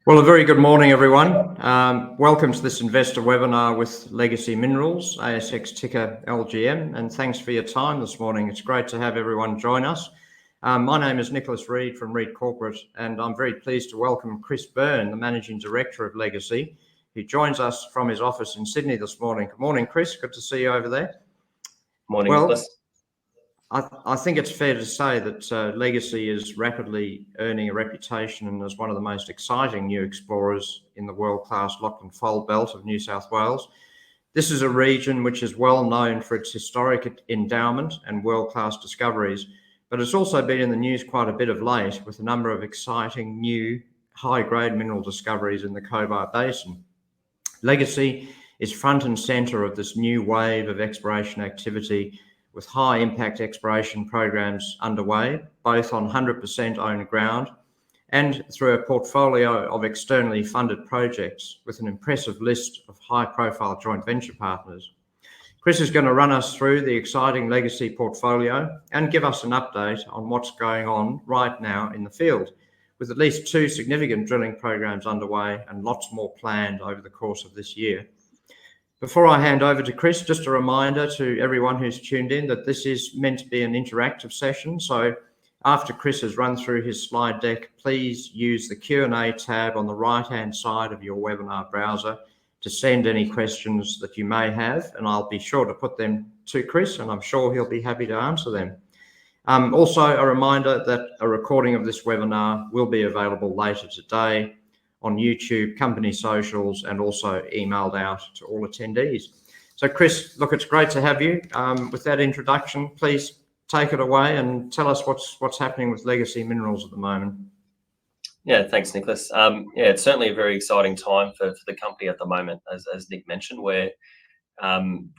Well, a very good morning, everyone. Welcome to this investor webinar with Legacy Minerals, ASX ticker LGM, and thanks for your time this morning. It's great to have everyone join us. My name is Nicholas Reid from Reid Corporate, and I'm very pleased to welcome Chris Byrne, the Managing Director of Legacy, who joins us from his office in Sydney this morning. Good morning, Chris. Good to see you over there. Morning, Nicholas. I think it's fair to say that Legacy is rapidly earning a reputation as one of the most exciting new explorers in the world-class Lachlan Fold Belt of New South Wales. This is a region which is well known for its historic endowment and world-class discoveries, but it's also been in the news quite a bit of late with a number of exciting new high-grade mineral discoveries in the Cobar Basin. Legacy is front and centre of this new wave of exploration activity, with high impact exploration programs underway, both on 100% owned ground and through a portfolio of externally funded projects with an impressive list of high profile joint venture partners. Chris is going to run us through the exciting Legacy portfolio and give us an update on what's going on right now in the field, with at least 2 significant drilling programs underway and lots more planned over the course of this year. Before I hand over to Chris, just a reminder to everyone who's tuned in that this is meant to be an interactive session. So after Chris has run through his slide deck, please use the Q&A tab on the right-hand side of your webinar browser to send any questions that you may have, and I'll be sure to put them to Chris, and I'm sure he'll be happy to answer them. Also, a reminder that a recording of this webinar will be available later today on YouTube, company socials, and also emailed out to all attendees. So Chris, look, it's great to have you. With that introduction, please take it away and tell us what's happening with Legacy Minerals at the moment. Yeah, thanks, Nicholas. It's certainly a very exciting time for the company at the moment. As Nick mentioned, we're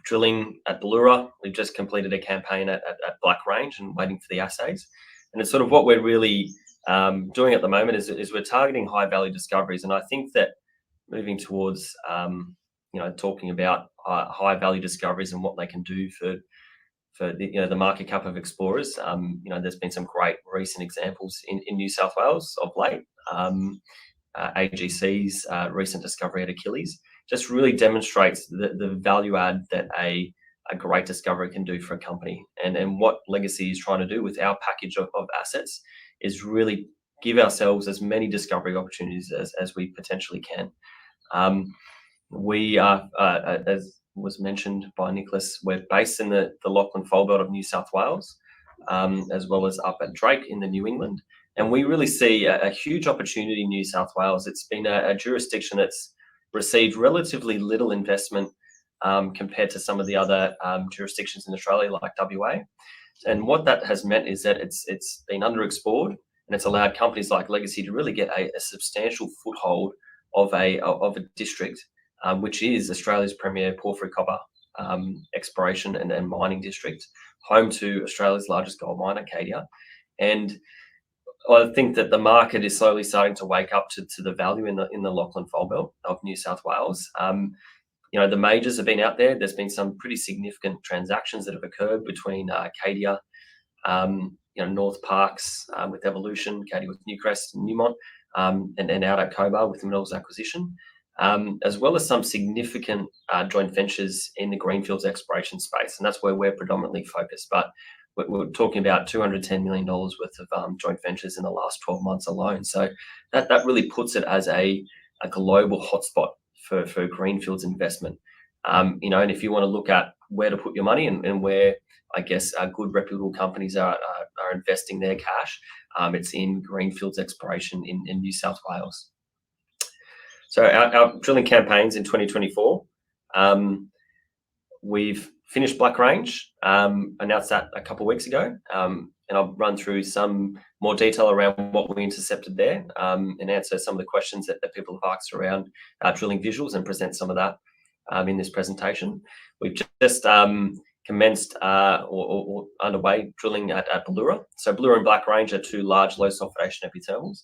drilling at Ballura. We've just completed a campaign at Black Range and waiting for the assays. And it's sort of what we're really doing at the moment is we're targeting high value discoveries, and I think that moving towards talking about high value discoveries and what they can do for the market cap of explorers. There's been some great recent examples in New South Wales of late. AGC's recent discovery at Achilles just really demonstrates the value add that a great discovery can do for a company, and what Legacy is trying to do with our package of assets is really give ourselves as many discovery opportunities as we potentially can. We are, as was mentioned by Nicholas, we're based in the Lachlan Fold Belt of New South Wales, as well as up at Drake in the New England. And we really see a huge opportunity in New South Wales. It's been a jurisdiction that's received relatively little investment compared to some of the other jurisdictions in Australia, like WA. And what that has meant is that it's been underexplored, and it's allowed companies like Legacy to really get a substantial foothold of a district, which is Australia's premier porphyry copper exploration and mining district, home to Australia's largest gold mine, Cadia. And I think that the market is slowly starting to wake up to the value in the Lachlan Fold Belt of New South Wales. The majors have been out there. There's been some pretty significant transactions that have occurred between Cadia, North Parks with Evolution, Cadia with Newcrest and Newmont, and out at Cobar with the Minerals acquisition, as well as some significant joint ventures in the greenfields exploration space. And that's where we're predominantly focused. But we're talking about $210 million worth of joint ventures in the last 12 months alone. So that really puts it as a global hotspot for greenfields investment. And if you want to look at where to put your money and where, I guess, good reputable companies are investing their cash, it's in greenfields exploration in New South Wales. So our drilling campaigns in 2024, we've finished Black Range, announced that a couple of weeks ago, and I'll run through some more detail around what we intercepted there, and answer some of the questions that people have asked around drilling visuals and present some of that in this presentation. We've just commenced or underway drilling at Ballura. So Ballura and Black Range are 2 large low sulfidation epithermals,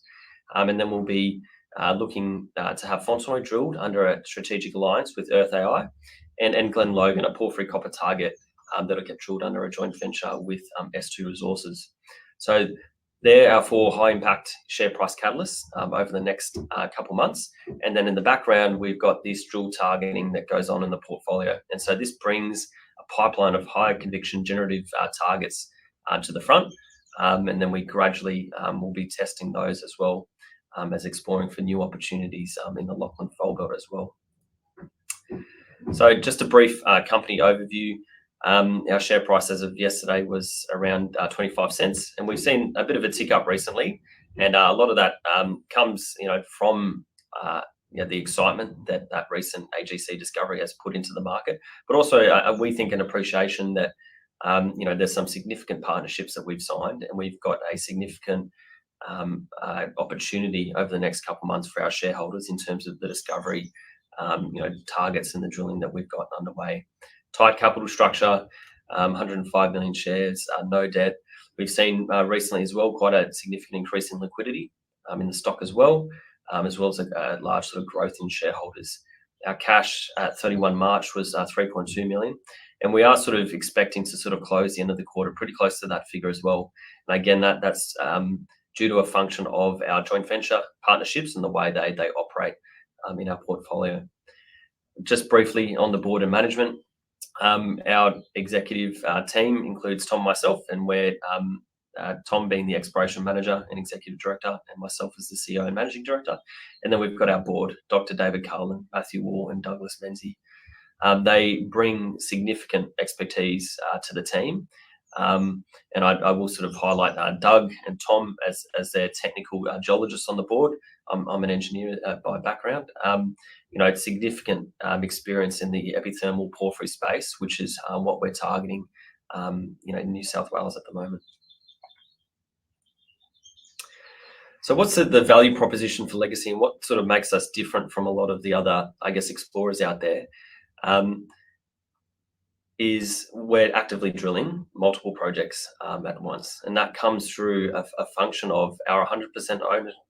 and then we'll be looking to have Fontenoy drilled under a strategic alliance with Earth AI, and Glen Logan, a porphyry copper target that'll get drilled under a joint venture with S2 Resources. So There are 4 high-impact share price catalysts over the next couple months. And then in the background, we've got this drill targeting that goes on in the portfolio. And so this brings a pipeline of high conviction generative targets to the front. And then we gradually will be testing those as well as exploring for new opportunities in the Lachlan Fold Belt as well. So just a brief company overview. Our share price as of yesterday was around 25 cents, and we've seen a bit of a tick up recently, and a lot of that comes, from the excitement that recent AGC discovery has put into the market, but also we think an appreciation that there's some significant partnerships that we've signed, and we've got a significant opportunity over the next couple of months for our shareholders in terms of the discovery, targets and the drilling that we've got underway. Tight capital structure, 105 million shares, no debt. We've seen recently as well quite a significant increase in liquidity in the stock as well as a large sort of growth in shareholders. Our cash at 31 March was 3.2 million, and we are sort of expecting to sort of close the end of the quarter pretty close to that figure as well. And again, that's due to a function of our joint venture partnerships and the way they operate in our portfolio. Just briefly on the board and management, our executive team includes Tom, myself, and we're Tom being the exploration manager and executive director, and myself as the CEO and managing director. And then we've got our board, Dr. David Carlin, Matthew Wall, and Douglas Menzies. They bring significant expertise to the team. And I will sort of highlight Doug and Tom as their technical geologists on the board. I'm an engineer by background. Significant experience in the epithermal porphyry space, which is what we're targeting, in New South Wales at the moment. So what's the value proposition for Legacy, and what sort of makes us different from a lot of the other, explorers out there? Is we're actively drilling multiple projects at once, and that comes through a function of our 100%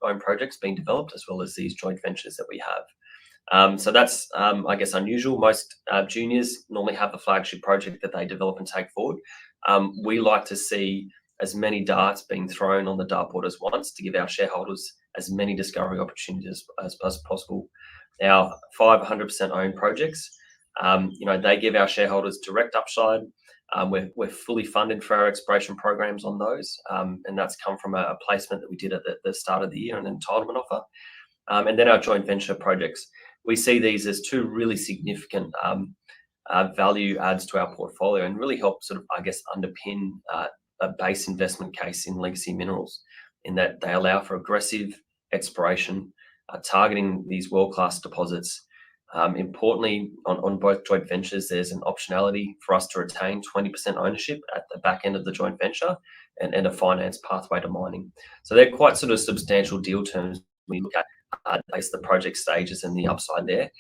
owned projects being developed, as well as these joint ventures that we have. So that's unusual. Most juniors normally have a flagship project that they develop and take forward. We like to see as many darts being thrown on the dartboard as once to give our shareholders as many discovery opportunities as possible. Our 500% owned projects, they give our shareholders direct upside. We're fully funded for our exploration programs on those, and that's come from a placement that we did at the start of the year, an entitlement offer. And then our joint venture projects, we see these as 2 really significant value adds to our portfolio, and really help sort of, underpin a base investment case in Legacy Minerals, in that they allow for aggressive exploration, targeting these world-class deposits. Importantly, on both joint ventures, there's an optionality for us to retain 20% ownership at the back end of the joint venture, and a finance pathway to mining. So they're quite sort of substantial deal terms when we look at the project stages and the upside there.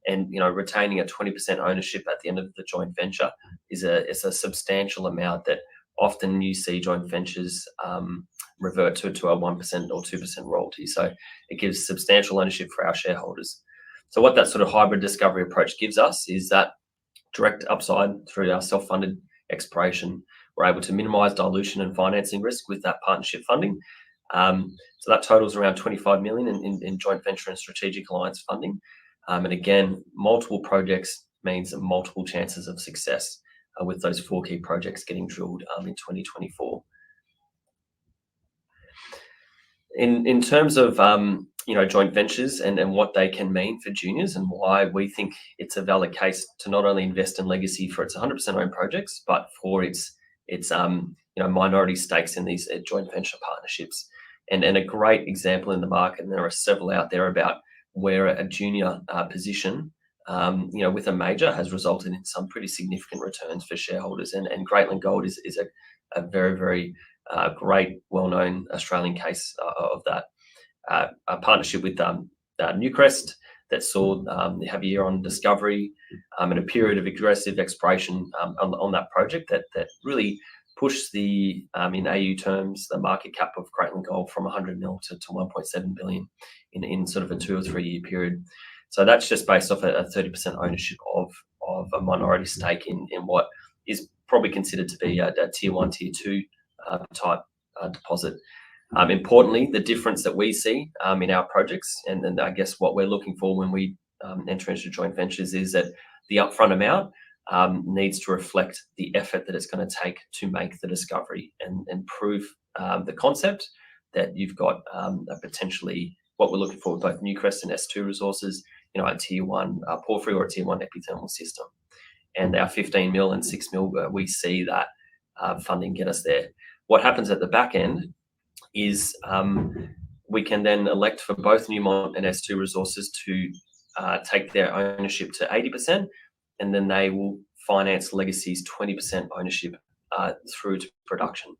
And retaining a 20% ownership at the end of the joint venture is a substantial amount that often you see joint ventures revert to a 1% or 2% royalty. So it gives substantial ownership for our shareholders. So what that sort of hybrid discovery approach gives us is that direct upside through our self-funded exploration. We're able to minimise dilution and financing risk with that partnership funding. So that totals around 25 million in joint venture and strategic alliance funding. And again, multiple projects means multiple chances of success with those 4 key projects getting drilled in 2024. In terms of joint ventures and what they can mean for juniors, and why we think it's a valid case to not only invest in Legacy for its 100% owned projects, but for its minority stakes in these joint venture partnerships. And a great example in the market, and there are several out there, about where a junior position with a major has resulted in some pretty significant returns for shareholders. And Greatland Gold is a very, very great, well-known Australian case of that. A partnership with Newcrest that saw they have a year on discovery and a period of aggressive exploration on that project that really pushed the, in AU terms, the market cap of Greatland Gold from 100 mil to 1.7 billion in sort of a 2 or 3 year period. So that's just based off a 30% ownership of a minority stake in what is probably considered to be a tier 1, tier 2 type deposit. Importantly, the difference that we see in our projects, and I guess what we're looking for when we enter into joint ventures, is that the upfront amount needs to reflect the effort that it's going to take to make the discovery and prove the concept that you've got potentially what we're looking for with both Newcrest and S2 resources, a tier 1 porphyry or a tier 1 epithermal system. And our 15 mil and 6 mil, we see that funding get us there. What happens at the back end is we can then elect for both Newmont and S2 resources to take their ownership to 80%, and then they will finance Legacy's 20% ownership through to production.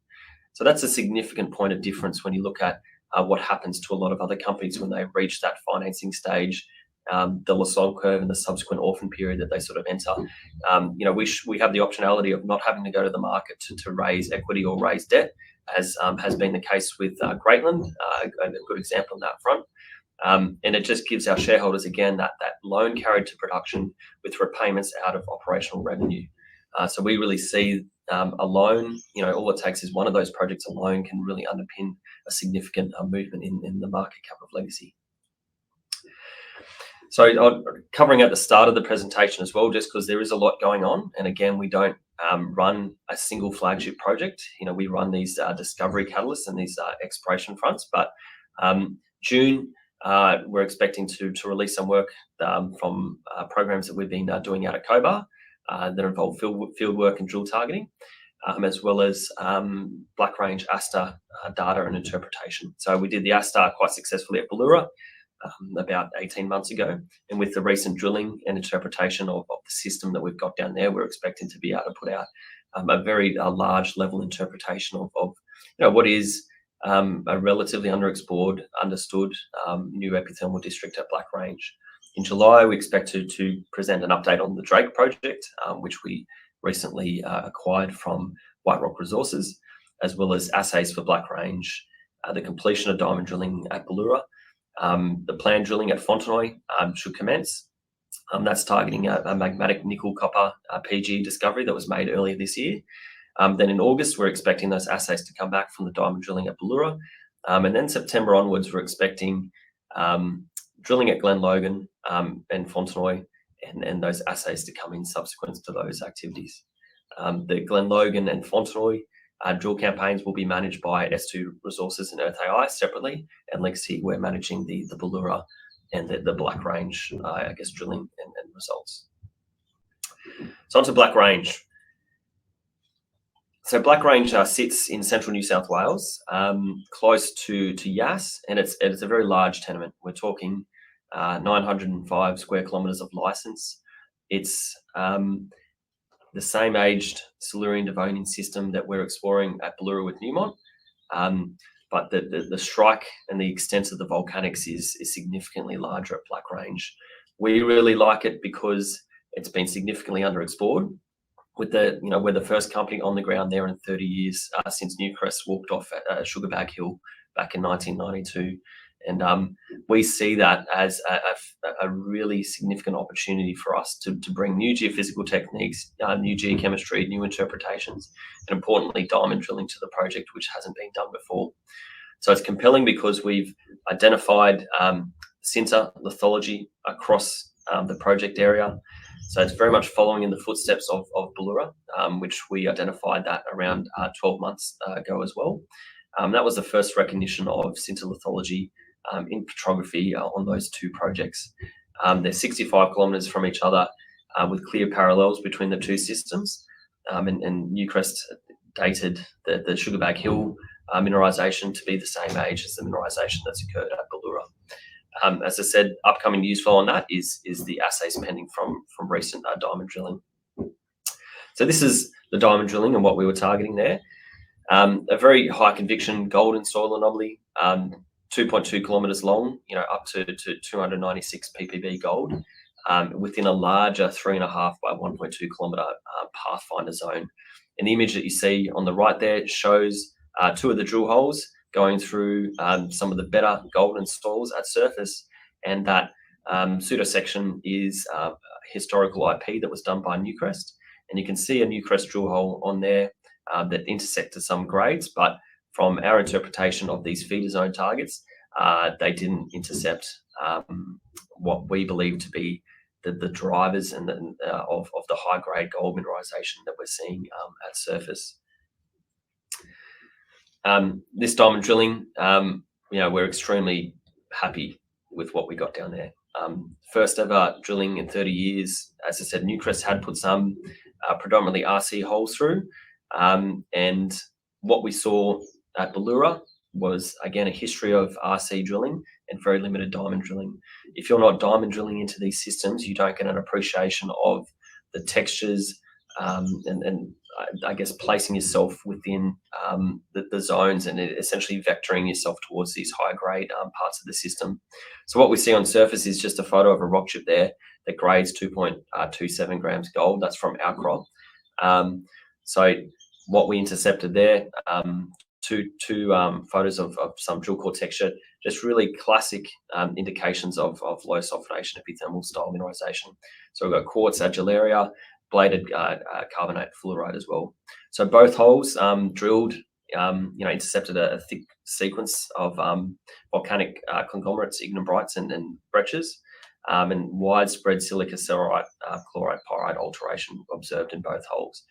So that's a significant point of difference when you look at what happens to a lot of other companies when they reach that financing stage, the Lassonde curve and the subsequent orphan period that they sort of enter. We have the optionality of not having to go to the market to raise equity or raise debt, as has been the case with Greatland, a good example on that front. And it just gives our shareholders, again, that loan carried to production with repayments out of operational revenue. So we really see a loan, all it takes is one of those projects alone can really underpin a significant movement in the market cap of Legacy. So covering at the start of the presentation as well, just because there is a lot going on. And again, we don't run a single flagship project. We run these discovery catalysts and these exploration fronts. But June, we're expecting to release some work from programs that we've been doing out at Cobar that involve field work and drill targeting, as well as Black Range ASTA data and interpretation. So we did the ASTA quite successfully at Ballura about 18 months ago. And with the recent drilling and interpretation of the system that we've got down there, we're expecting to be able to put out a very large level interpretation of what is a relatively underexplored, understood new epithermal district at Black Range. In July, we expect to present an update on the Drake project, which we recently acquired from White Rock Resources, as well as assays for Black Range, the completion of diamond drilling at Ballura. The planned drilling at Fontenoy should commence. That's targeting a magmatic nickel copper PG discovery that was made earlier this year. Then in August, we're expecting those assays to come back from the diamond drilling at Ballura. And then September onwards, we're expecting drilling at Glen Logan and Fontenoy and those assays to come in subsequent to those activities. The Glen Logan and Fontenoy drill campaigns will be managed by S2 Resources and Earth AI separately, and Legacy, we're managing the Ballura and the Black Range, drilling and results. So onto Black Range. So Black Range sits in central New South Wales, close to Yass, and it's a very large tenement. We're talking 905 square kilometres of licence. It's the same aged Silurian Devonian system that we're exploring at Ballura with Newmont, but the strike and the extent of the volcanics is significantly larger at Black Range. We really like it because it's been significantly underexplored. We're the first company on the ground there in 30 years since Newcrest walked off at Sugarbag Hill back in 1992. And we see that as a really significant opportunity for us to bring new geophysical techniques, new geochemistry, new interpretations, and importantly, diamond drilling to the project, which hasn't been done before. So it's compelling because we've identified sinter lithology across the project area. So it's very much following in the footsteps of Ballura, which we identified that around 12 months ago as well. That was the first recognition of sinter lithology in petrography on those two projects. They're 65 kilometres from each other with clear parallels between the two systems. And Newcrest dated the Sugarbag Hill mineralisation to be the same age as the mineralisation that's occurred at Ballura. As I said, upcoming news flow on that is the assays pending from recent diamond drilling. So this is the diamond drilling and what we were targeting there. A very high conviction gold in soil anomaly, 2.2 kilometres long, up to 296 ppb gold, within a larger 3.5 by 1.2 kilometre pathfinder zone. And the image that you see on the right there shows two of the drill holes going through some of the better golden soils at surface, and that pseudo section is historical IP that was done by Newcrest. And you can see a Newcrest drill hole on there that intersected some grades, but from our interpretation of these feeder zone targets, they didn't intercept what we believe to be the drivers and of the high grade gold mineralization that we're seeing at surface. This diamond drilling, we're extremely happy with what we got down there. First ever drilling in 30 years. As I said, Newcrest had put some predominantly RC holes through, and what we saw at Ballura was, again, a history of RC drilling and very limited diamond drilling. If you're not diamond drilling into these systems, you don't get an appreciation of the textures, and I guess placing yourself within the zones and essentially vectoring yourself towards these high grade parts of the system. So what we see on surface is just a photo of a rock chip there that grades 2.27 grams gold. That's from our crop. So what we intercepted there, two photos of some drill core texture, just really classic indications of low sulfidation epithermal style mineralization. So we've got quartz, adularia, bladed carbonate fluorite as well. So both holes drilled, intercepted a thick sequence of volcanic conglomerates, ignimbrites and breccias, and widespread silica saurite, chlorite, pyrite alteration observed in both holes.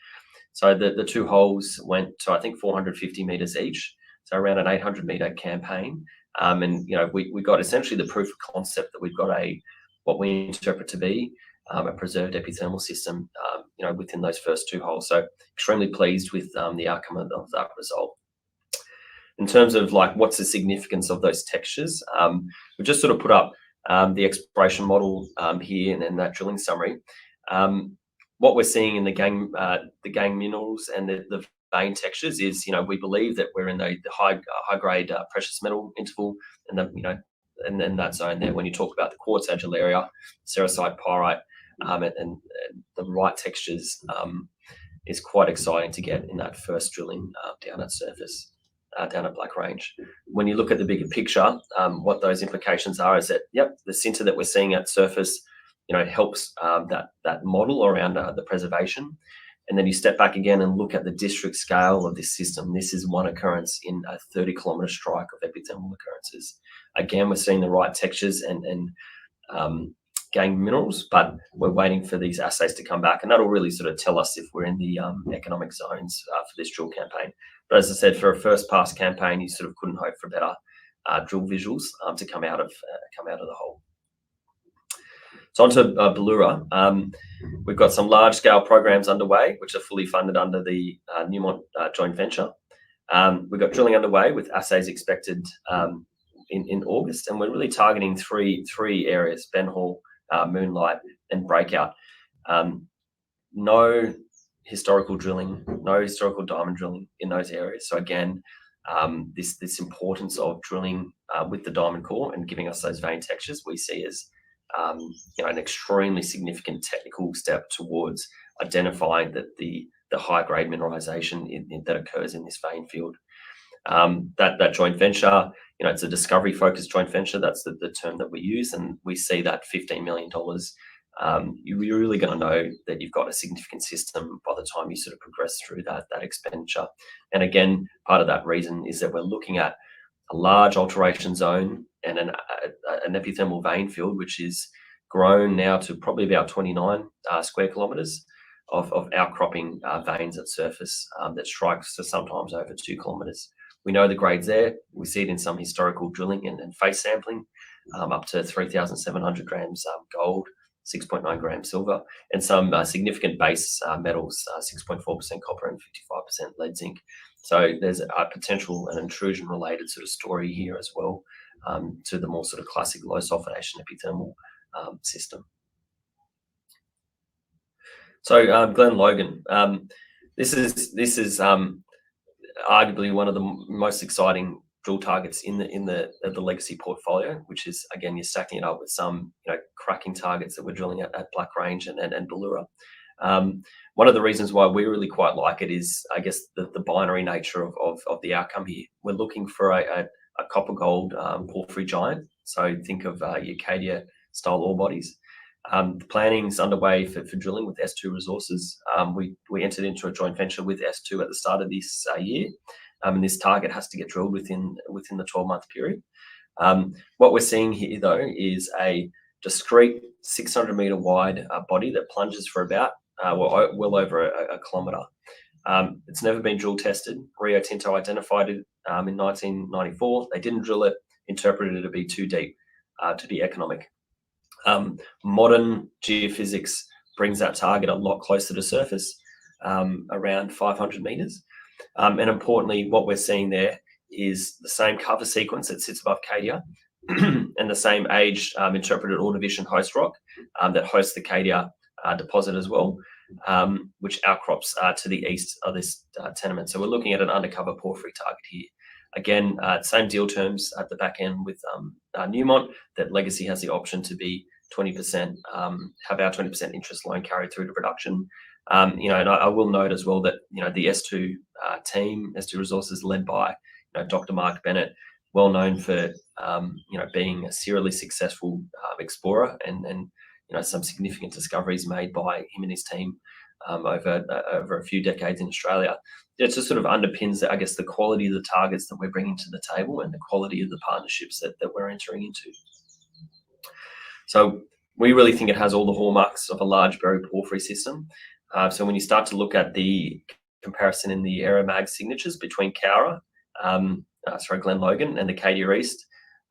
So the two holes went to, I think, 450 meters each, so around an 800 meter campaign. And we got essentially the proof of concept that we've got what we interpret to be a preserved epithermal system, within those first two holes. So extremely pleased with the outcome of that result. In terms of what's the significance of those textures, we've just sort of put up the exploration model here and then that drilling summary. What we're seeing in the gang minerals and the vein textures is, we believe that we're in the high grade precious metal interval, and and then that zone there. When you talk about the quartz, adularia, sericite, pyrite, and the right textures, is quite exciting to get in that first drilling down at surface, down at Black Range. When you look at the bigger picture, what those implications are is that, the sinter that we're seeing at surface, helps that model around the preservation. And then you step back again and look at the district scale of this system. This is one occurrence in a 30-kilometre strike of epithermal occurrences. Again, we're seeing the right textures and gang minerals, but we're waiting for these assays to come back, and that'll really sort of tell us if we're in the economic zones for this drill campaign. But as I said, for a first pass campaign, you sort of couldn't hope for better drill visuals to come out of the hole. So onto Ballura. We've got some large-scale programs underway, which are fully funded under the Newmont joint venture. We've got drilling underway with assays expected in August, and we're really targeting three areas: Ben Hall, Moonlight, and Breakout. No historical drilling, no historical diamond drilling in those areas. So again, this importance of drilling with the diamond core and giving us those vein textures, we see as an extremely significant technical step towards identifying that the high grade mineralization that occurs in this vein field. That joint venture, it's a discovery focused joint venture. That's the term that we use, and we see that $15 million. You're really going to know that you've got a significant system by the time you sort of progress through that expenditure. And again, part of that reason is that we're looking at a large alteration zone and an epithermal vein field, which is grown now to probably about 29 square kilometres of outcropping veins at surface that strikes to sometimes over 2 kilometres. We know the grades there. We see it in some historical drilling and face sampling, up to 3,700 grams gold, 6.9 grams silver, and some significant base metals, 6.4% copper and 55% lead zinc. So there's a potential and intrusion related sort of story here as well, to the more sort of classic low sulfidation epithermal system. So Glen Logan, this is arguably one of the most exciting drill targets in the legacy portfolio, which is, again, you're stacking it up with some cracking targets that we're drilling at Black Range and Ballura. One of the reasons why we really quite like it is, I guess, the binary nature of the outcome here. We're looking for a copper gold porphyry giant. So think of Acadia style ore bodies. The planning's underway for drilling with S2 Resources. We entered into a joint venture with S2 at the start of this year. and this target has to get drilled within the 12-month period. What we're seeing here, though, is a discrete 600-meter wide body that plunges for about well over a kilometre. It's never been drill tested. Rio Tinto identified it in 1994. They didn't drill it, interpreted it to be too deep to be economic. Modern geophysics brings that target a lot closer to surface, around 500 meters. And importantly, what we're seeing there is the same cover sequence that sits above Cadia and the same age interpreted Ordovician host rock that hosts the Cadia deposit as well, which outcrops to the east of this tenement. So we're looking at an undercover porphyry target here. Again, same deal terms at the back end with Newmont, that Legacy has the option to be 20%, have our 20% interest loan carried through to production. And I will note as well that the S2 team, S2 Resources, led by Dr. Mark Bennett, well known for being a serially successful explorer, and some significant discoveries made by him and his team over a few decades in Australia. It just sort of underpins, I guess, the quality of the targets that we're bringing to the table and the quality of the partnerships that we're entering into. So we really think it has all the hallmarks of a large buried porphyry system. So when you start to look at the comparison in the Aeromag signatures between Glen Logan and the Cadia East,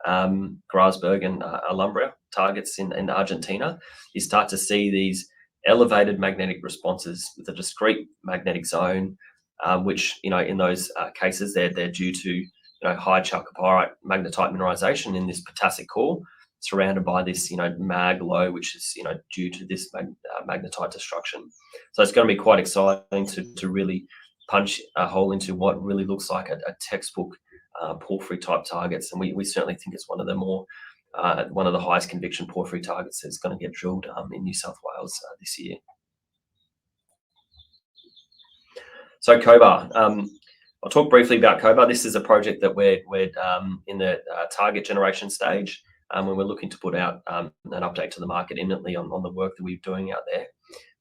Grasberg and Alhambra targets in Argentina, you start to see these elevated magnetic responses with a discrete magnetic zone, which in those cases they're due to high chalcopyrite magnetite mineralization in this potassic core, surrounded by this mag low, which is due to this magnetite destruction. So it's going to be quite exciting to really punch a hole into what really looks like a textbook porphyry type targets, and we certainly think it's one of the more one of the highest conviction porphyry targets that's going to get drilled in New South Wales this year. So Cobar, I'll talk briefly about Cobar. This is a project that we're in the target generation stage, when we're looking to put out an update to the market imminently on the work that we're doing out there.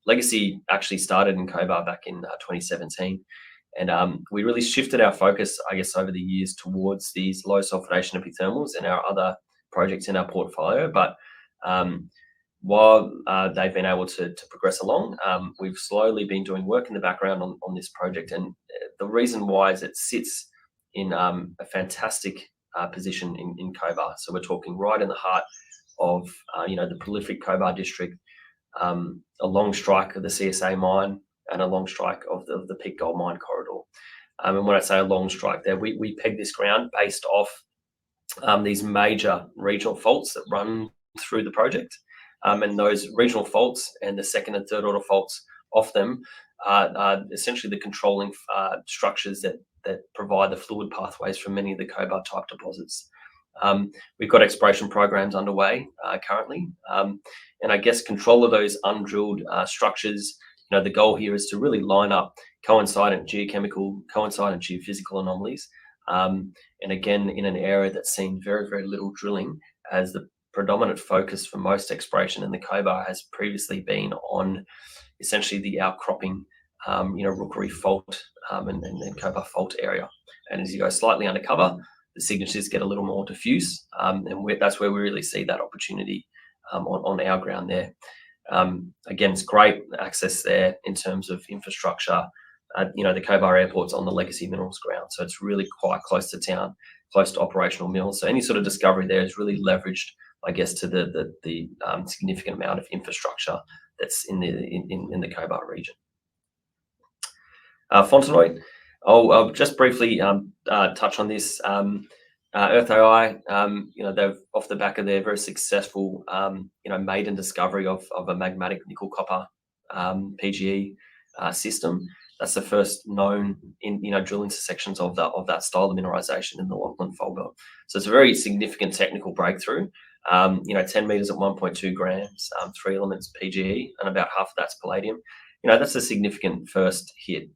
Legacy actually started in Cobar back in 2017. And we really shifted our focus, I guess, over the years towards these low sulfidation epithermals and our other projects in our portfolio. But while they've been able to progress along, we've slowly been doing work in the background on this project. And the reason why is it sits in a fantastic position in Cobar. So we're talking right in the heart of the prolific Cobar district, a long strike of the CSA mine, and a long strike of the Peak Gold Mine corridor. And when I say a long strike there, we peg this ground based off these major regional faults that run through the project. And those regional faults and the second and third order faults off them are essentially the controlling structures that provide the fluid pathways for many of the Cobar type deposits. We've got exploration programs underway currently. And I guess control of those undrilled structures, the goal here is to really line up coincident geochemical, coincident geophysical anomalies. And again, in an area that's seen very, very little drilling, as the predominant focus for most exploration in the Cobar has previously been on essentially the outcropping, Rookery Fault and Cobar Fault area. And as you go slightly undercover, the signatures get a little more diffuse, and that's where we really see that opportunity on our ground there. Again, it's great access there in terms of infrastructure. The Cobar Airport's on the Legacy Minerals ground, so it's really quite close to town, close to operational mills. So any sort of discovery there is really leveraged, I guess, to the significant amount of infrastructure that's in the Cobar region. Fontenoy, I'll just briefly touch on this. Earth AI, they've off the back of their very successful, maiden discovery of a magmatic nickel copper PGE system. That's the first known drill intersections of that style of mineralization in the Lachlan Fold Belt. So it's a very significant technical breakthrough. 10 meters at 1.2 grams, 3 elements PGE, and about half of that's palladium. That's a significant first hit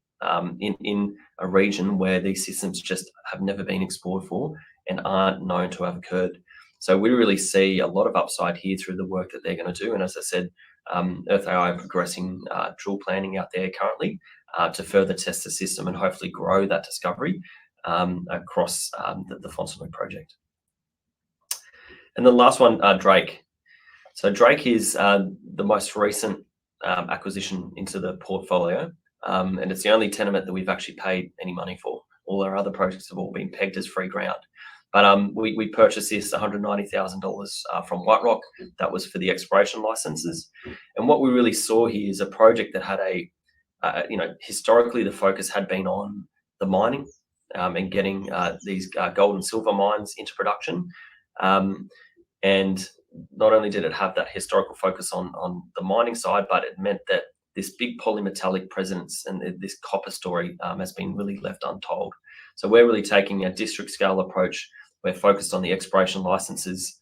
in a region where these systems just have never been explored for and aren't known to have occurred. So we really see a lot of upside here through the work that they're going to do. And as I said, Earth AI are progressing drill planning out there currently to further test the system and hopefully grow that discovery across the Fontenoy project. And the last one, Drake. So Drake is the most recent acquisition into the portfolio, and it's the only tenement that we've actually paid any money for. All our other projects have all been pegged as free ground. But we purchased this $190,000 from White Rock. That was for the exploration licenses. And what we really saw here is a project that had historically the focus had been on the mining and getting these gold and silver mines into production. And not only did it have that historical focus on the mining side, but it meant that this big polymetallic presence and this copper story has been really left untold. So we're really taking a district scale approach. We're focused on the exploration licenses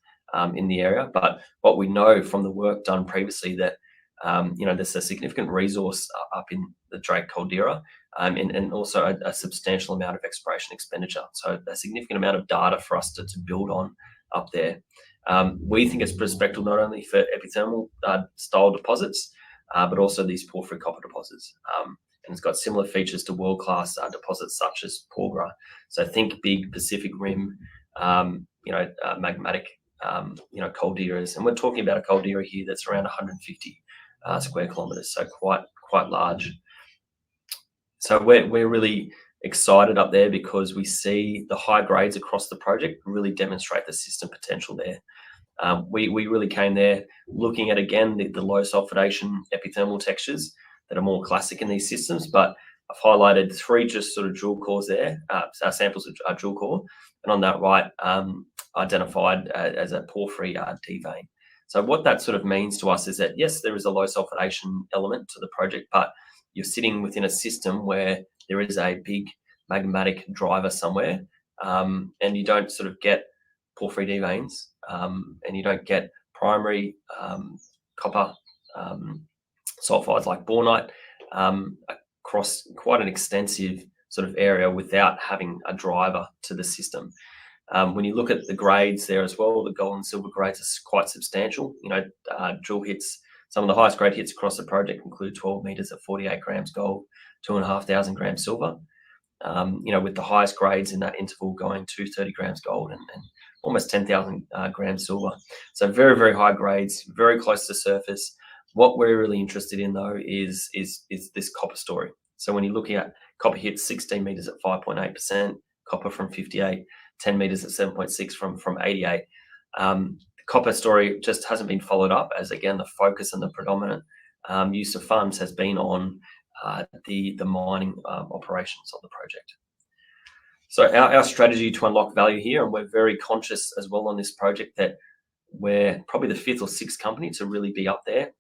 in the area, but what we know from the work done previously that there's a significant resource up in the Drake Caldera, and also a substantial amount of exploration expenditure. So a significant amount of data for us to build on up there. We think it's prospective not only for epithermal style deposits, but also these porphyry copper deposits. And it's got similar features to world-class deposits such as Porphyry. So think big Pacific Rim, magmatic, calderas. And we're talking about a caldera here that's around 150 square kilometres, so quite large. So we're really excited up there because we see the high grades across the project really demonstrate the system potential there. We really came there looking at, again, the low sulfidation epithermal textures that are more classic in these systems, but I've highlighted 3 just sort of dual cores there, samples of dual core, and on that right, identified as a porphyry D vein. So what that sort of means to us is that, yes, there is a low sulfidation element to the project, but you're sitting within a system where there is a big magmatic driver somewhere, and you don't sort of get porphyry D veins, and you don't get primary copper sulfides like bornite across quite an extensive sort of area without having a driver to the system. When you look at the grades there as well, the gold and silver grades are quite substantial. Drill hits, some of the highest grade hits across the project include 12 meters at 48 grams gold, 2,500 grams silver. With the highest grades in that interval going to 30 grams gold and almost 10,000 grams silver. So very, very high grades, very close to surface. What we're really interested in though is this copper story. So when you're looking at copper hits 16 meters at 5.8%, copper from 58, 10 meters at 7.6 from 88. The copper story just hasn't been followed up, as again the focus and the predominant use of funds has been on the mining operations of the project. So our strategy to unlock value here, and we're very conscious as well on this project that we're probably the 5th or 6th company to really be up there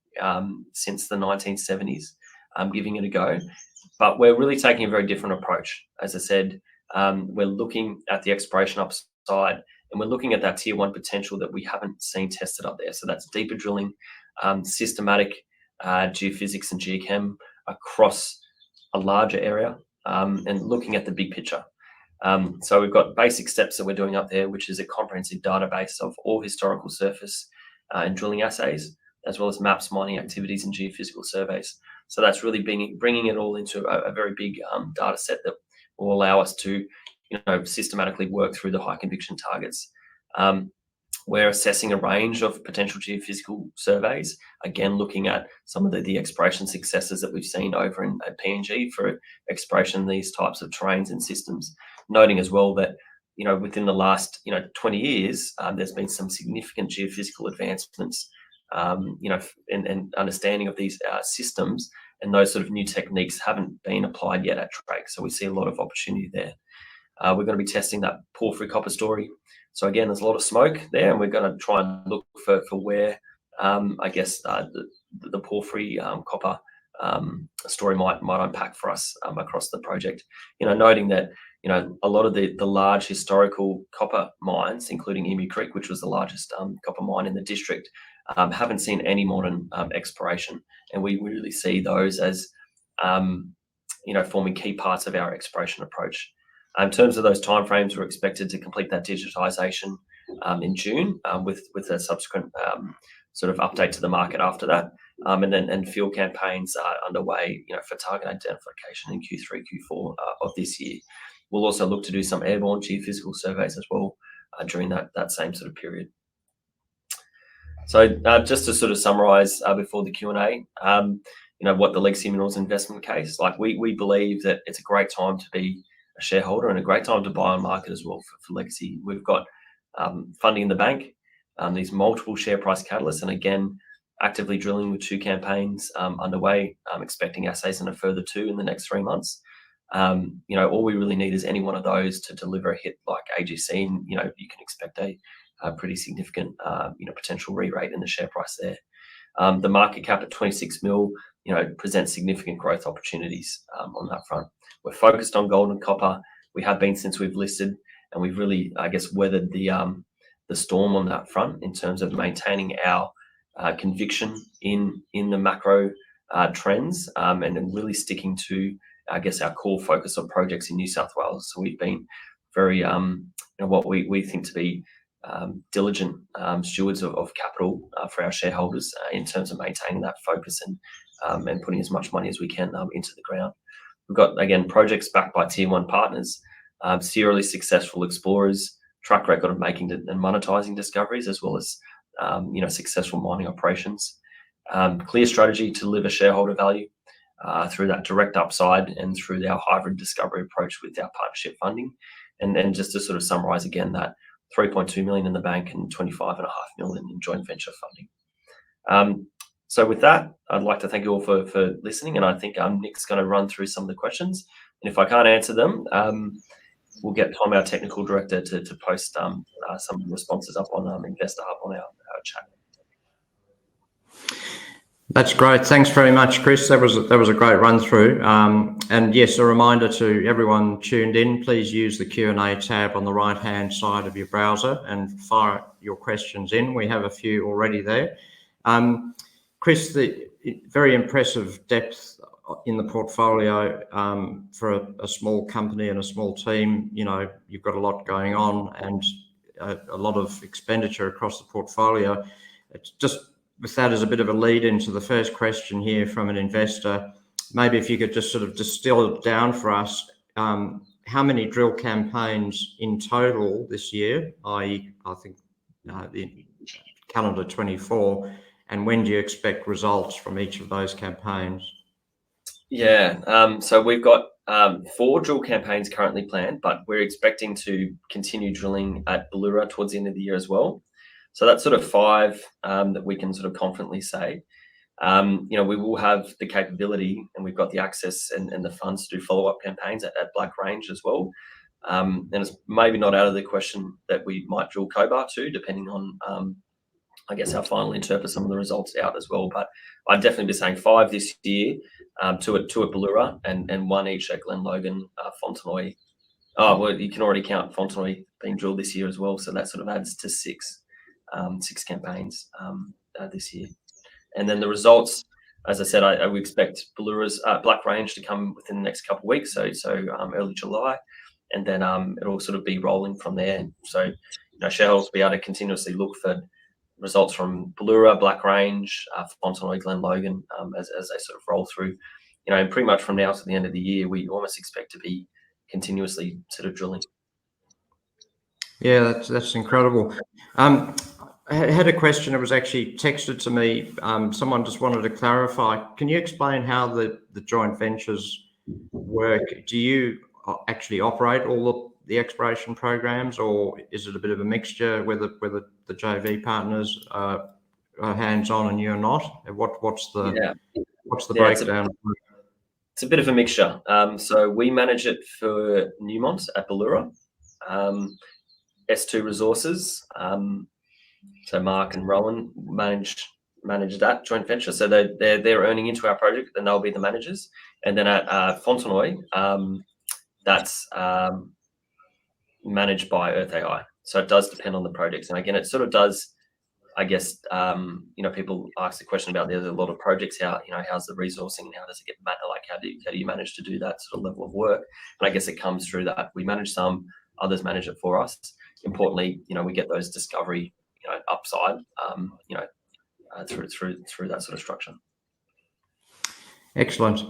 since the 1970s, giving it a go. But we're really taking a very different approach. As I said, we're looking at the exploration upside, and we're looking at that tier 1 potential that we haven't seen tested up there. So that's deeper drilling, systematic geophysics and geochem across a larger area, and looking at the big picture. So we've got basic steps that we're doing up there, which is a comprehensive database of all historical surface and drilling assays, as well as maps, mining activities, and geophysical surveys. So that's really bringing it all into a very big data set that will allow us to, systematically work through the high conviction targets. We're assessing a range of potential geophysical surveys, again, looking at some of the exploration successes that we've seen over at PNG for exploration in these types of terrains and systems. Noting as well that, within the last, 20 years, there's been some significant geophysical advancements, and understanding of these systems, and those sort of new techniques haven't been applied yet at Drake. So we see a lot of opportunity there. We're going to be testing that porphyry copper story. So again, there's a lot of smoke there, and we're going to try and look for where, the porphyry copper story might unpack for us across the project. Noting that a lot of the large historical copper mines, including Emu Creek, which was the largest copper mine in the district, haven't seen any modern exploration, and we really see those as forming key parts of our exploration approach. In terms of those timeframes, we're expected to complete that digitisation in June, with a subsequent sort of update to the market after that, and field campaigns are underway, for target identification in Q3, Q4 of this year. we'll also look to do some airborne geophysical surveys as well during that same sort of period. So just to sort of summarise before the Q&A, what the Legacy Minerals investment case, like we believe that it's a great time to be a shareholder and a great time to buy on market as well for Legacy. We've got funding in the bank, these multiple share price catalysts, and again, actively drilling with 2 campaigns underway. I'm expecting assays in a further 2 in the next 3 months. All we really need is any one of those to deliver a hit like AGC, and you can expect a pretty significant potential re-rate in the share price there. The market cap at 26 mil, presents significant growth opportunities on that front. We're focused on gold and copper. We have been since we've listed, and we've really, I guess, weathered the storm on that front in terms of maintaining our conviction in the macro trends, and then really sticking to, I guess, our core focus on projects in New South Wales. So we've been very, what we think to be diligent stewards of capital for our shareholders in terms of maintaining that focus and putting as much money as we can into the ground. We've got, again, projects backed by tier 1 partners, serially successful explorers, track record of making and monetizing discoveries, as well as successful mining operations. Clear strategy to deliver shareholder value through that direct upside and through our hybrid discovery approach with our partnership funding. And just to sort of summarise again, that 3.2 million in the bank and 25.5 million in joint venture funding. So with that, I'd like to thank you all for listening, and I think Nick's going to run through some of the questions. And if I can't answer them, we'll get Tom, our technical director, to post some responses up on Investor Hub on our chat. That's great. Thanks very much, Chris. That was a great run through. And yes, a reminder to everyone tuned in, please use the Q&A tab on the right-hand side of your browser and fire your questions in. We have a few already there. Chris, the very impressive depth in the portfolio for a small company and a small team. You've got a lot going on and a lot of expenditure across the portfolio. It's just with that as a bit of a lead into the first question here from an investor, maybe if you could just sort of distill it down for us, how many drill campaigns in total this year, i.e. I think the calendar 24, and when do you expect results from each of those campaigns? Yeah, so we've got 4 drill campaigns currently planned, but we're expecting to continue drilling at Ballura towards the end of the year as well. So that's sort of 5 that we can sort of confidently say. We will have the capability, and we've got the access and the funds to do follow-up campaigns at Black Range as well. And it's maybe not out of the question that we might drill Cobar too, depending on, I guess, how finally interpret some of the results out as well. But I'd definitely be saying 5 this year, 2 at Ballura, and 1 each at Glen Logan, Fontenoy. Oh, well, you can already count Fontenoy being drilled this year as well. So that sort of adds to 6 campaigns this year. And then the results, as I said, I would expect Ballura's Black Range to come within the next couple of weeks, so early July, and then it'll sort of be rolling from there. So shareholders will be able to continuously look for results from Ballura, Black Range, Fontenoy, Glen Logan, as they sort of roll through. And pretty much from now to the end of the year, we almost expect to be continuously sort of drilling. Yeah, that's incredible. I had a question that was actually texted to me. Someone just wanted to clarify. Can you explain how the joint ventures work? Do you actually operate all the exploration programs, or is it a bit of a mixture where the JV partners are hands-on and you're not? What's the breakdown? It's a bit of a mixture. So we manage it for Newmont at Ballura, S2 Resources. So Mark and Rowan manage that joint venture. So they're earning into our project, and they'll be the managers. And then at Fontenoy, that's managed by Earth AI. So it does depend on the projects. And again, it sort of does, I guess, people ask the question about there's a lot of projects, how's the resourcing and how does it get managed? Like, how do you manage to do that sort of level of work? And I guess it comes through that. We manage some, others manage it for us. Importantly, we get those discovery upside, through that sort of structure. Excellent.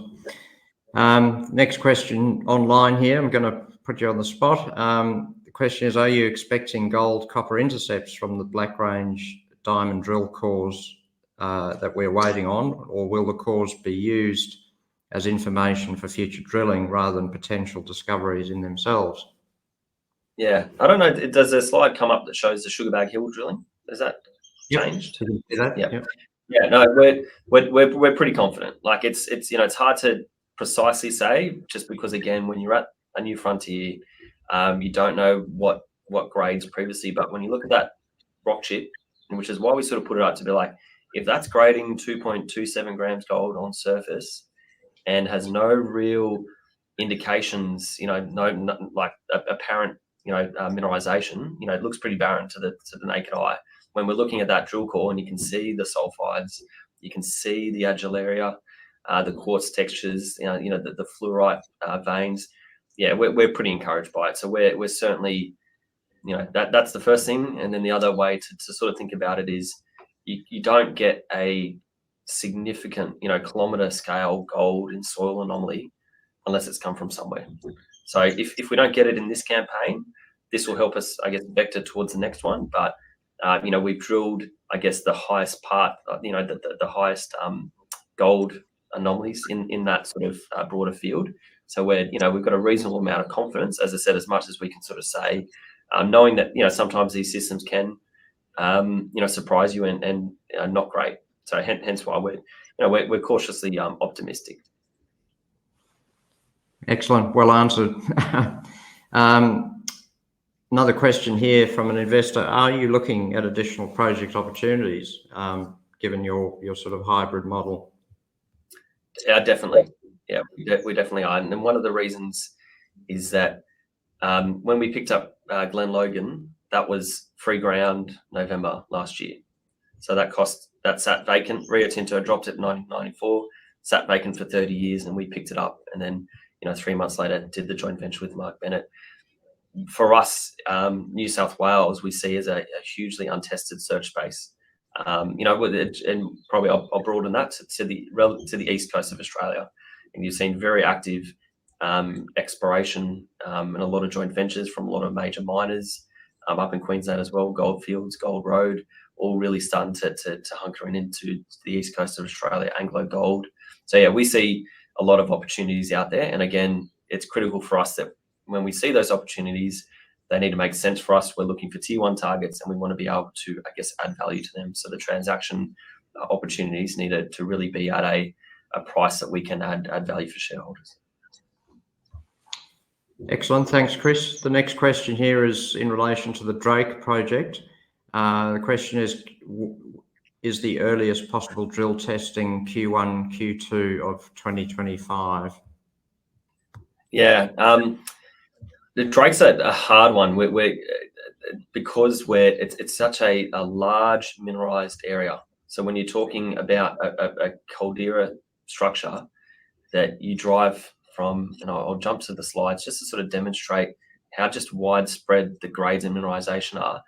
Next question online here. I'm going to put you on the spot. The question is, are you expecting gold copper intercepts from the Black Range diamond drill cores that we're waiting on, or will the cores be used as information for future drilling rather than potential discoveries in themselves? Yeah, I don't know. Does a slide come up that shows the Sugarbag Hill drilling? Is that changed? Yep. Yeah. No, we're pretty confident. Like it's it's hard to precisely say, just because again, when you're at a new frontier, you don't know what grades previously. But when you look at that rock chip, which is why we sort of put it up to be like, if that's grading 2.27 grams gold on surface and has no real indications, no like apparent mineralization, it looks pretty barren to the naked eye. When we're looking at that drill core and you can see the sulfides, you can see the adularia, the quartz textures, the fluorite veins. Yeah, we're pretty encouraged by it. So we're certainly, that's the first thing. And then the other way to sort of think about it is you don't get a significant, kilometer scale gold in soil anomaly unless it's come from somewhere. So if we don't get it in this campaign, this will help us, I guess, vector towards the next one. But we've drilled, I guess, the highest part, the highest gold anomalies in that sort of broader field. So we've got a reasonable amount of confidence, as I said, as much as we can sort of say, knowing that sometimes these systems can surprise you and not great. So hence why we're cautiously optimistic. Excellent, well answered. Another question here from an investor: are you looking at additional project opportunities, given your sort of hybrid model? Yeah, definitely. Yeah, we definitely are. And one of the reasons is that when we picked up Glen Logan, that was free ground November last year. So that sat vacant. Rio Tinto dropped it in 1994, sat vacant for 30 years, and we picked it up. And then 3 months later, did the joint venture with Mark Bennett. For us, New South Wales, we see as a hugely untested search space. And probably I'll broaden that to the east coast of Australia. And you've seen very active exploration and a lot of joint ventures from a lot of major miners up in Queensland as well. Goldfields, Gold Road, all really starting to hunker into the east coast of Australia, Anglo Gold. So yeah, we see a lot of opportunities out there. And again, it's critical for us that when we see those opportunities, they need to make sense for us. We're looking for tier 1 targets, and we want to be able to, I guess, add value to them. So the transaction opportunities need to really be at a price that we can add value for shareholders. Excellent, thanks, Chris. The next question here is in relation to the Drake project. The question is the earliest possible drill testing Q1, Q2 of 2025? Yeah, the Drake's a hard one. Because it's such a large mineralized area. So when you're talking about a caldera structure that you drive from, and I'll jump to the slides just to sort of demonstrate how just widespread the grades and mineralization are.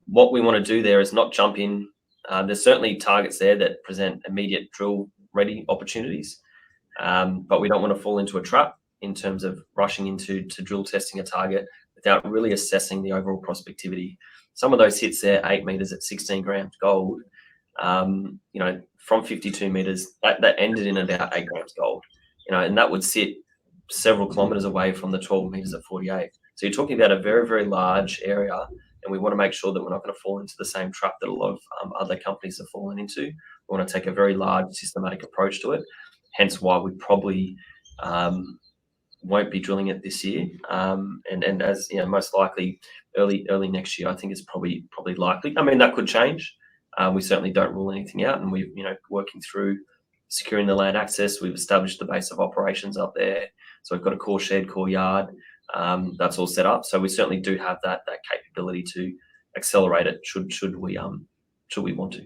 What we want to do there is not jump in. There's certainly targets there that present immediate drill ready opportunities, but we don't want to fall into a trap in terms of rushing into drill testing a target without really assessing the overall prospectivity. Some of those hits there, 8 meters at 16 grams gold, from 52 meters, that ended in about 8 grams gold, and that would sit several kilometers away from the 12 meters at 48. So you're talking about a very, very large area, and we want to make sure that we're not going to fall into the same trap that a lot of other companies have fallen into. We want to take a very large systematic approach to it, hence why we probably won't be drilling it this year, and as most likely early next year. I think it's probably likely. I mean, that could change. We certainly don't rule anything out, and we've working through securing the land access. We've established the base of operations up there, so we've got a core shed, core yard. That's all set up, so we certainly do have that capability to accelerate it should we want to.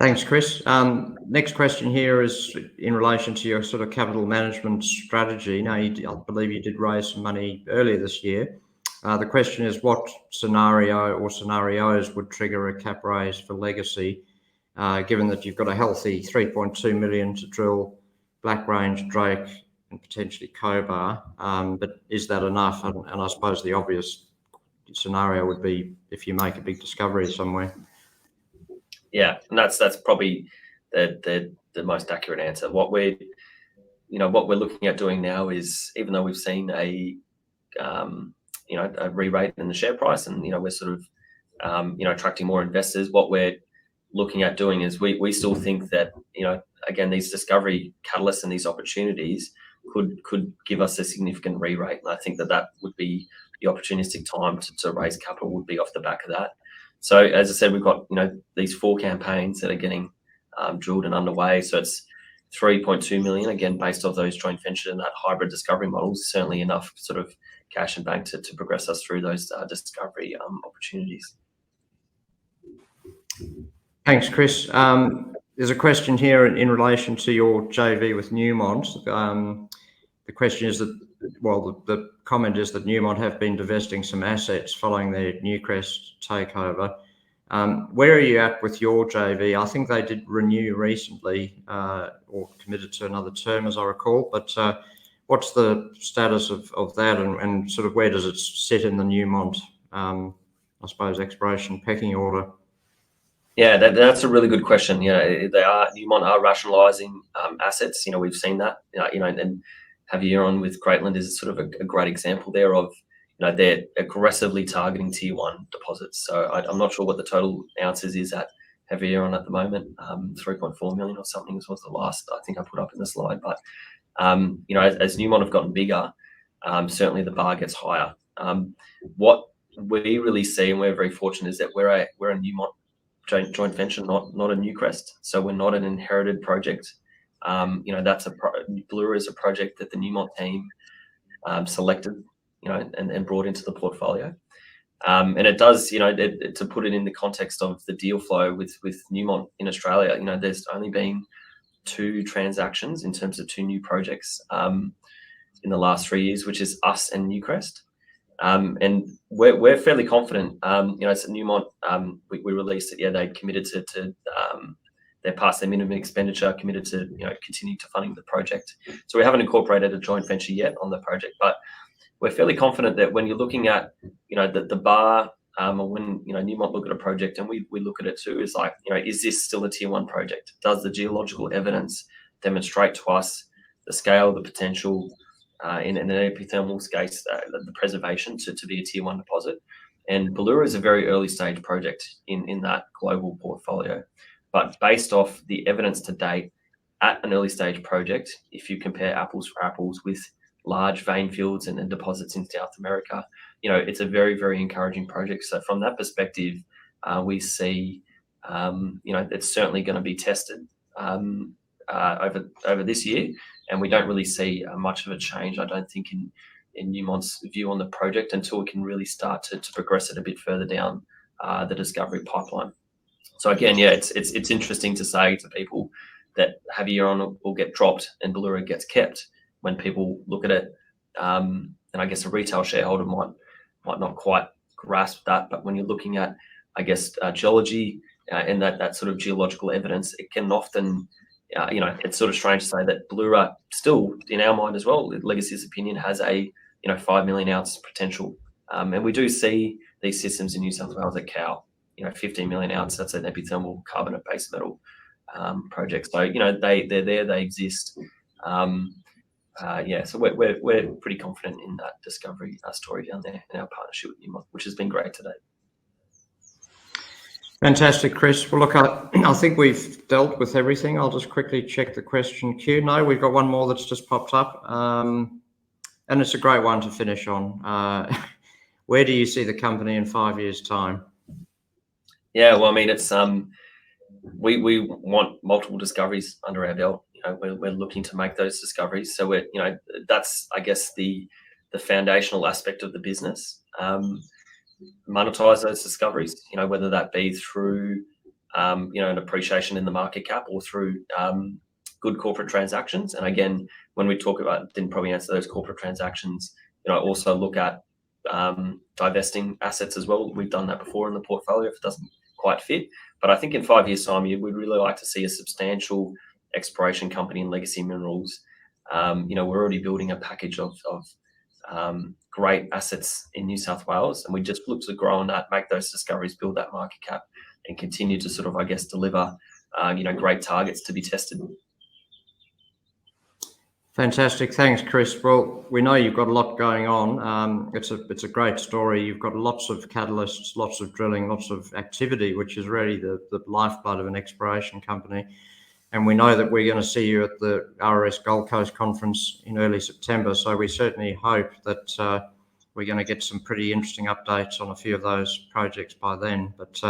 Thanks, Chris. Next question here is in relation to your sort of capital management strategy. Now, I believe you did raise some money earlier this year. The question is, what scenario or scenarios would trigger a cap raise for Legacy, given that you've got a healthy 3.2 million to drill Black Range, Drake, and potentially Cobar. But is that enough? And I suppose the obvious scenario would be if you make a big discovery somewhere. Yeah, and that's probably the most accurate answer. What we're looking at doing now is, even though we've seen a re-rate in the share price, and we're sort of attracting more investors, what we're looking at doing is we still think that again, these discovery catalysts and these opportunities could give us a significant re-rate, and I think that would be the opportunistic time to raise capital would be off the back of that. So as I said, we've got these 4 campaigns that are getting drilled and underway. So it's 3.2 million, again, based off those joint venture and that hybrid discovery models, certainly enough sort of cash and bank to progress us through those discovery opportunities. Thanks, Chris. There's a question here in relation to your JV with Newmont. The question is that, well, the comment is that Newmont have been divesting some assets following their Newcrest takeover. Where are you at with your JV? I think they did renew recently, or committed to another term, as I recall. But what's the status of that, and sort of where does it sit in the Newmont, I suppose, exploration pecking order? Yeah, that's a really good question. Newmont are rationalising assets. We've seen that. And Havieron with Greatland is sort of a great example there of they're aggressively targeting tier 1 deposits. So I'm not sure what the total ounces is at Havieron at the moment. 3.4 million or something was the last I think I put up in the slide. But as Newmont have gotten bigger, certainly the bar gets higher. What we really see, and we're very fortunate, is that we're a Newmont joint venture, not a Newcrest. So we're not an inherited project. That's Bluer is a project that the Newmont team selected, and brought into the portfolio. And it does, to put it in the context of the deal flow with Newmont in Australia, there's only been 2 transactions in terms of 2 new projects in the last 3 years, which is us and Newcrest. And we're fairly confident. It's at Newmont. We released it. Yeah, they committed to they passed their minimum expenditure, committed to continue to funding the project. So we haven't incorporated a joint venture yet on the project, but we're fairly confident that when you're looking at the bar, or when Newmont look at a project, and we look at it too, is like, is this still a tier 1 project? Does the geological evidence demonstrate to us the scale, the potential, in an epithermal case, the preservation to be a tier 1 deposit? And Ballura is a very early stage project in that global portfolio. But based off the evidence to date at an early stage project, if you compare apples for apples with large vein fields and deposits in South America, it's a very, very encouraging project. So from that perspective, we see, it's certainly going to be tested over this year, and we don't really see much of a change, I don't think, in Newmont's view on the project until we can really start to progress it a bit further down the discovery pipeline. So again, yeah, it's interesting to say to people that Havieron will get dropped and Ballura gets kept when people look at it. And I guess a retail shareholder might not quite grasp that, but when you're looking at, I guess, geology and that sort of geological evidence, it can often, it's sort of strange to say that Ballura still, in our mind as well, Legacy's opinion, has a 5 million ounce potential. And we do see these systems in New South Wales at Cow, 15 million ounce. That's an epithermal carbonate base metal project. So they're there, they exist. So we're pretty confident in that discovery story down there in our partnership with Newmont, which has been great today. Fantastic, Chris. Well, look, I think we've dealt with everything. I'll just quickly check the question queue. No, we've got one more that's just popped up, and it's a great one to finish on. Where do you see the company in 5 years' time? Yeah, well, I mean, it's we want multiple discoveries under our belt. We're looking to make those discoveries. So we're, that's, I guess, the foundational aspect of the business. Monetize those discoveries, whether that be through, an appreciation in the market cap or through good corporate transactions. And again, when we talk about, didn't probably answer those corporate transactions, also look at divesting assets as well. We've done that before in the portfolio if it doesn't quite fit. But I think in 5 years' time, we'd really like to see a substantial exploration company in Legacy Minerals we're already building a package of great assets in New South Wales, and we just look to grow on that, make those discoveries, build that market cap, and continue to sort of, I guess, deliver, great targets to be tested. Fantastic. Thanks, Chris. Well, we know you've got a lot going on. It's a great story. You've got lots of catalysts, lots of drilling, lots of activity, which is really the lifeblood of an exploration company. And we know that we're going to see you at the RS Gold Coast conference in early September. So we certainly hope that we're going to get some pretty interesting updates on a few of those projects by then. But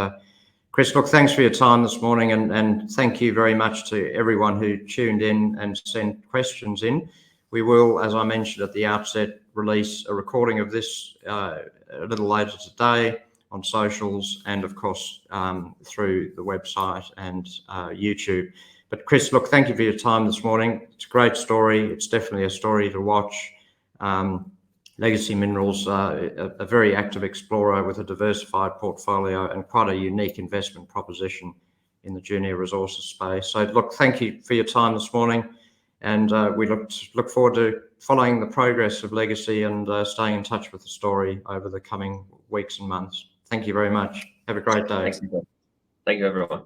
Chris, look, thanks for your time this morning, and thank you very much to everyone who tuned in and sent questions in. We will, as I mentioned at the outset, release a recording of this a little later today on socials and, of course, through the website and YouTube. But Chris, look, thank you for your time this morning. It's a great story. It's definitely a story to watch. Legacy Minerals, a very active explorer with a diversified portfolio and quite a unique investment proposition in the junior resources space. So look, thank you for your time this morning, and we look forward to following the progress of Legacy and staying in touch with the story over the coming weeks and months. Thank you very much. Have a great day. Thanks. Thank you, everyone.